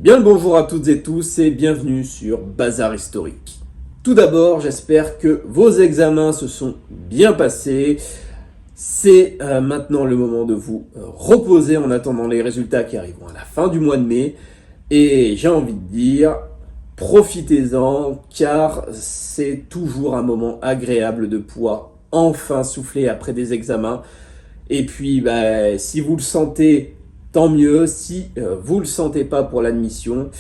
Bien le bonjour à toutes et tous et bienvenue sur Bazar Historique. Tout d'abord, j'espère que vos examens se sont bien passés. C'est maintenant le moment de vous reposer en attendant les résultats qui arriveront à la fin du mois de mai. Et j'ai envie de dire, profitez-en car c'est toujours un moment agréable de pouvoir enfin souffler après des examens. Et puis, si vous le sentez, tant mieux. Si vous le sentez pas pour l'admission,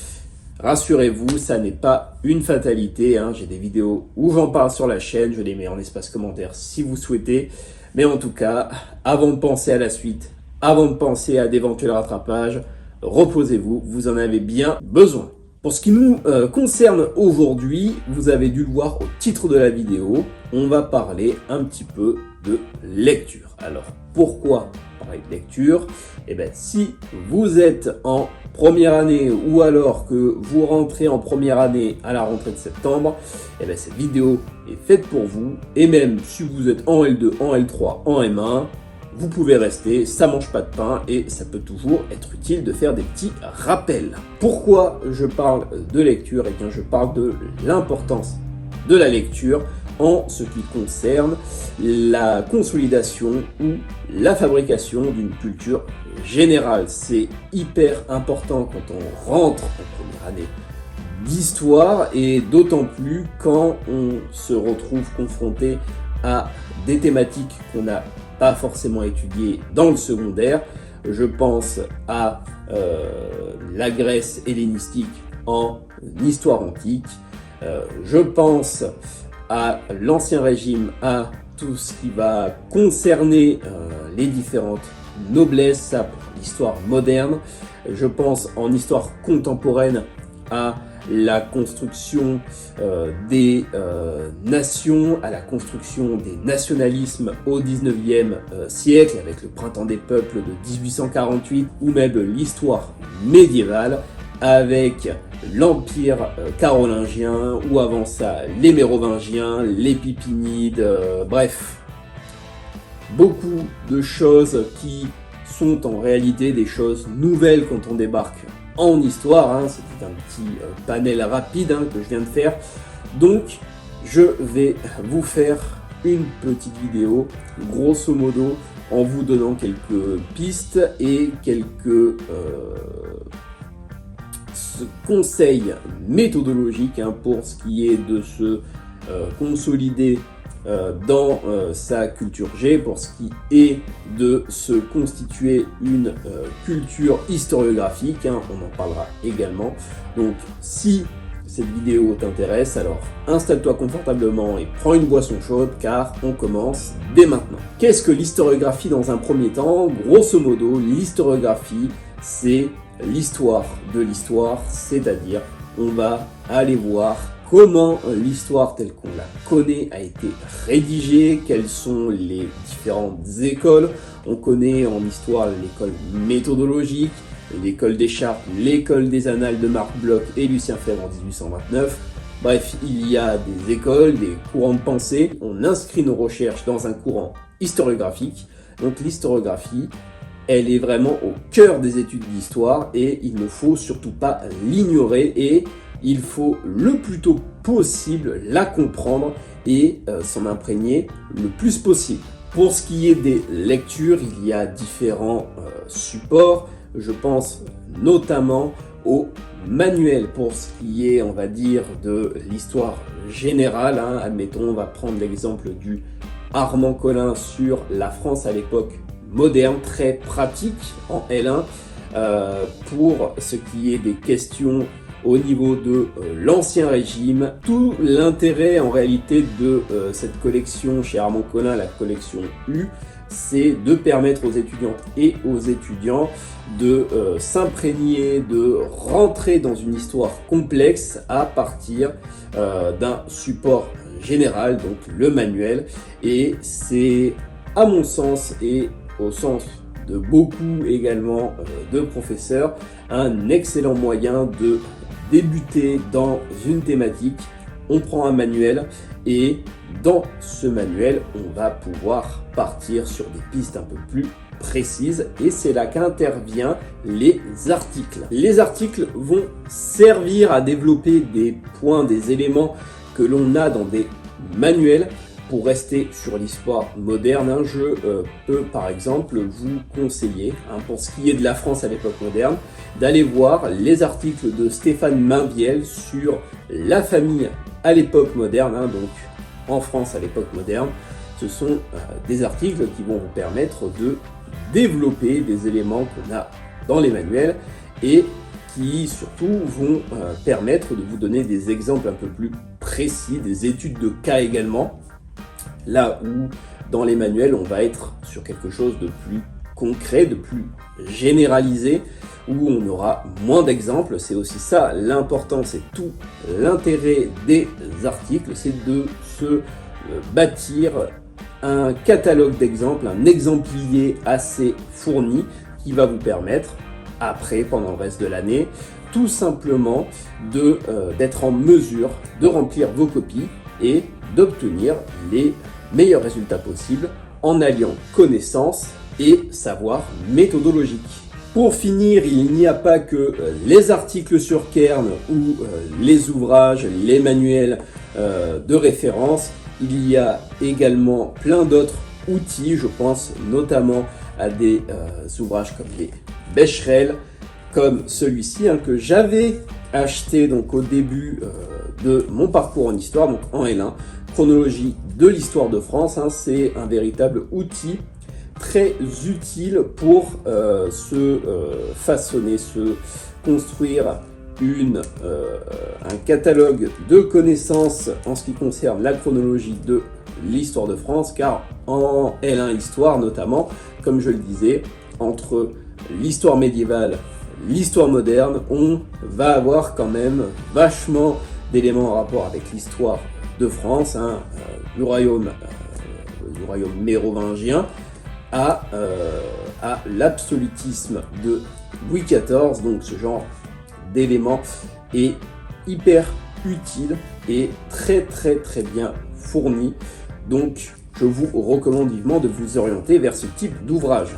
rassurez-vous, ça n'est pas une fatalité. J'ai des vidéos où j'en parle sur la chaîne, je les mets en espace commentaire si vous souhaitez. Mais en tout cas, avant de penser à la suite, avant de penser à d'éventuels rattrapages, reposez-vous, vous en avez bien besoin. Pour ce qui nous concerne aujourd'hui, vous avez dû le voir au titre de la vidéo, on va parler un petit peu de lecture. Alors, pourquoi parler de lecture? Si vous êtes en première année ou alors que vous rentrez en première année à la rentrée de septembre, cette vidéo est faite pour vous. Et même si vous êtes en L2, en L3, en M1, vous pouvez rester, ça mange pas de pain et ça peut toujours être utile de faire des petits rappels. Pourquoi je parle de lecture? Je parle de l'importance de la lecture en ce qui concerne la consolidation ou la fabrication d'une culture générale. C'est hyper important quand on rentre en première année d'histoire et d'autant plus quand on se retrouve confronté à des thématiques qu'on n'a pas forcément étudiées dans le secondaire. Je pense à la Grèce hellénistique en histoire antique. Je pense à l'Ancien Régime, à tout ce qui va concerner les différentes noblesses, ça pour l'histoire moderne. Je pense en histoire contemporaine à la construction des nations, à la construction des nationalismes au 19e siècle, avec le printemps des peuples de 1848, ou même l'histoire médiévale, avec l'Empire carolingien, ou avant ça les Mérovingiens, les Pipinides, bref. Beaucoup de choses qui sont en réalité des choses nouvelles quand on débarque en histoire. C'était un petit panel rapide que je viens de faire. Donc, je vais vous faire une petite vidéo, grosso modo, en vous donnant quelques pistes et quelques conseils méthodologiques pour ce qui est de se consolider dans sa culture G, pour ce qui est de se constituer une culture historiographique, on en parlera également. Donc si cette vidéo t'intéresse, alors installe-toi confortablement et prends une boisson chaude car on commence dès maintenant. Qu'est-ce que l'historiographie dans un premier temps? Grosso modo, l'historiographie, c'est l'histoire de l'histoire, c'est-à-dire on va aller voir comment l'histoire telle qu'on la connaît a été rédigée, quelles sont les différentes écoles. On connaît en histoire l'école méthodologique, l'école des chartes, l'école des annales de Marc Bloch et Lucien Febvre en 1829. Bref, il y a des écoles, des courants de pensée. On inscrit nos recherches dans un courant historiographique. Donc l'historiographie, elle est vraiment au cœur des études d'histoire et il ne faut surtout pas l'ignorer et il faut le plus tôt possible la comprendre et s'en imprégner le plus possible. Pour ce qui est des lectures, il y a différents supports. Je pense notamment aux manuels pour ce qui est, on va dire, de l'histoire générale. Admettons, on va prendre l'exemple du Armand Collin sur la France à l'époque moderne, très pratique en L1 pour ce qui est des questions au niveau de l'Ancien Régime. Tout l'intérêt en réalité de cette collection chez Armand Collin, la collection U, c'est de permettre aux étudiantes et aux étudiants de s'imprégner, de rentrer dans une histoire complexe à partir d'un support général, donc le manuel. Et c'est, à mon sens et au sens de beaucoup également de professeurs, un excellent moyen de débuter dans une thématique. On prend un manuel et dans ce manuel, on va pouvoir partir sur des pistes un peu plus précises, et c'est là qu'interviennent les articles. Les articles vont servir à développer des points, des éléments que l'on a dans des manuels. Pour rester sur l'histoire moderne, je peux par exemple vous conseiller, pour ce qui est de la France à l'époque moderne, d'aller voir les articles de Stéphane Mainviel sur la famille à l'époque moderne, donc en France à l'époque moderne. Ce sont des articles qui vont vous permettre de développer des éléments qu'on a dans les manuels et qui surtout vont permettre de vous donner des exemples un peu plus précis, des études de cas également. Là où dans les manuels on va être sur quelque chose de plus concret, de plus généralisé, où on aura moins d'exemples. C'est aussi ça l'important, c'est tout l'intérêt des articles, c'est de se bâtir un catalogue d'exemples, un exemplier assez fourni qui va vous permettre, après, pendant le reste de l'année, tout simplement d'être en mesure de remplir vos copies et d'obtenir les meilleurs résultats possibles en alliant connaissances et savoir méthodologique. Pour finir, il n'y a pas que les articles sur Kern ou les ouvrages, les manuels de référence. Il y a également plein d'autres outils, je pense notamment à des ouvrages comme les Becherel, comme celui-ci que j'avais acheté donc au début de mon parcours en histoire, donc en L1, chronologie de l'histoire de France. C'est un véritable outil très utile pour se façonner, se construire un catalogue de connaissances en ce qui concerne la chronologie de l'histoire de France, car en L1 histoire notamment, comme je le disais, entre l'histoire médiévale, l'histoire moderne, on va avoir quand même vachement d'éléments en rapport avec l'histoire de France, du royaume mérovingien à l'absolutisme de Louis XIV. Donc ce genre d'éléments est hyper utile et très bien fourni. Donc je vous recommande vivement de vous orienter vers ce type d'ouvrage.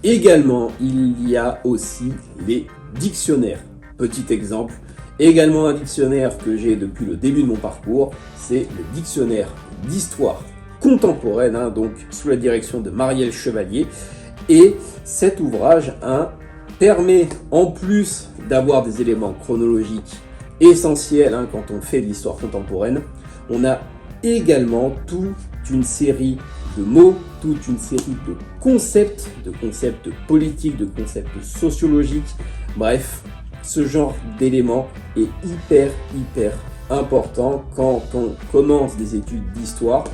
Également, il y a aussi les dictionnaires. Petit exemple, également un dictionnaire que j'ai depuis le début de mon parcours, c'est le dictionnaire d'histoire contemporaine, donc sous la direction de Marielle Chevalier. Et cet ouvrage permet, en plus d'avoir des éléments chronologiques essentiels quand on fait de l'histoire contemporaine, on a également toute une série de mots, toute une série de concepts politiques, de concepts sociologiques. Bref, ce genre d'éléments est hyper important quand on commence des études d'histoire.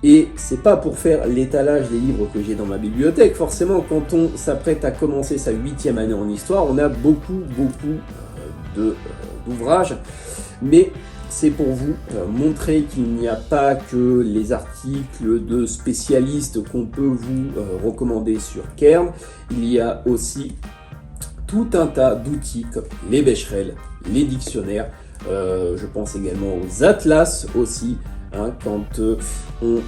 Et c'est pas pour faire l'étalage des livres que j'ai dans ma bibliothèque. Forcément, quand on s'apprête à commencer sa 8e année en histoire, on a beaucoup d'ouvrages. Mais c'est pour vous montrer qu'il n'y a pas que les articles de spécialistes qu'on peut vous recommander sur Kern. Il y a aussi tout un tas d'outils comme les Becherel, les dictionnaires. Je pense également aux atlas aussi. Quand on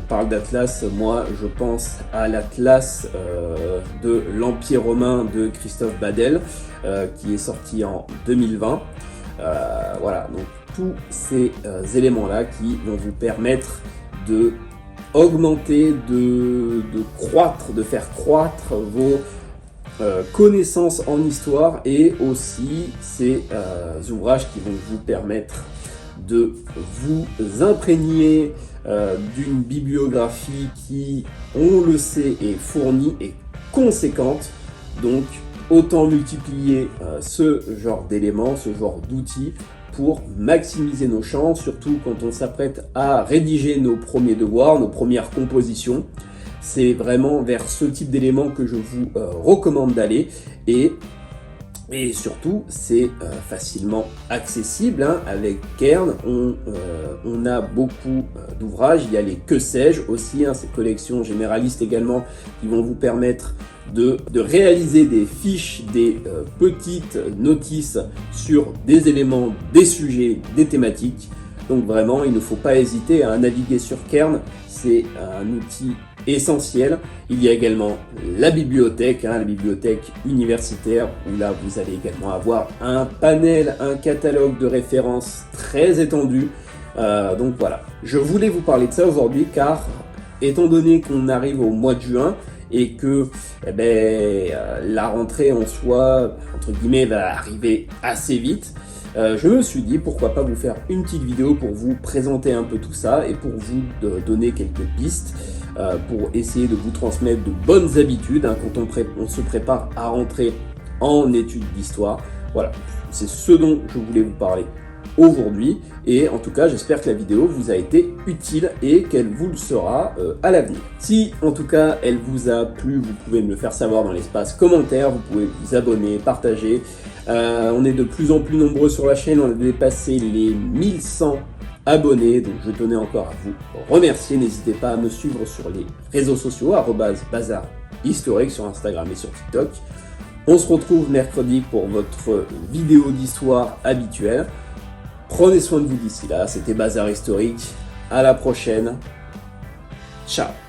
parle d'atlas, moi je pense à l'atlas de l'Empire romain de Christophe Badel qui est sorti en 2020. Voilà, donc tous ces éléments-là qui vont vous permettre de augmenter, de croître, de faire croître vos connaissances en histoire, et aussi ces ouvrages qui vont vous permettre de vous imprégner d'une bibliographie qui, on le sait, est fournie et conséquente. Donc autant multiplier ce genre d'éléments, ce genre d'outils pour maximiser nos chances, surtout quand on s'apprête à rédiger nos premiers devoirs, nos premières compositions. C'est vraiment vers ce type d'éléments que je vous recommande d'aller, et surtout c'est facilement accessible avec Kern. On a beaucoup d'ouvrages. Il y a les Que sais-je aussi, ces collections généralistes également qui vont vous permettre de réaliser des fiches, des petites notices sur des éléments, des sujets, des thématiques. Donc vraiment, il ne faut pas hésiter à naviguer sur Kern. C'est un outil essentiel. Il y a également la bibliothèque, la bibliothèque universitaire, où là vous allez également avoir un panel, un catalogue de références très étendu. Donc voilà, je voulais vous parler de ça aujourd'hui car étant donné qu'on arrive au mois de juin et que la rentrée en soi, entre guillemets, va arriver assez vite, je me suis dit pourquoi pas vous faire une petite vidéo pour vous présenter un peu tout ça et pour vous donner quelques pistes pour essayer de vous transmettre de bonnes habitudes quand on se prépare à rentrer en études d'histoire. Voilà, c'est ce dont je voulais vous parler aujourd'hui, et en tout cas j'espère que la vidéo vous a été utile et qu'elle vous le sera à l'avenir. Si en tout cas elle vous a plu, vous pouvez me le faire savoir dans l'espace commentaire, vous pouvez vous abonner, partager. On est de plus en plus nombreux sur la chaîne, on a dépassé les 1100 abonnés, donc je tenais encore à vous remercier. N'hésitez pas à me suivre sur les réseaux sociaux, @bazarhistorique sur Instagram et sur TikTok. On se retrouve mercredi pour votre vidéo d'histoire habituelle. Prenez soin de vous d'ici là, c'était Bazar Historique, à la prochaine, ciao.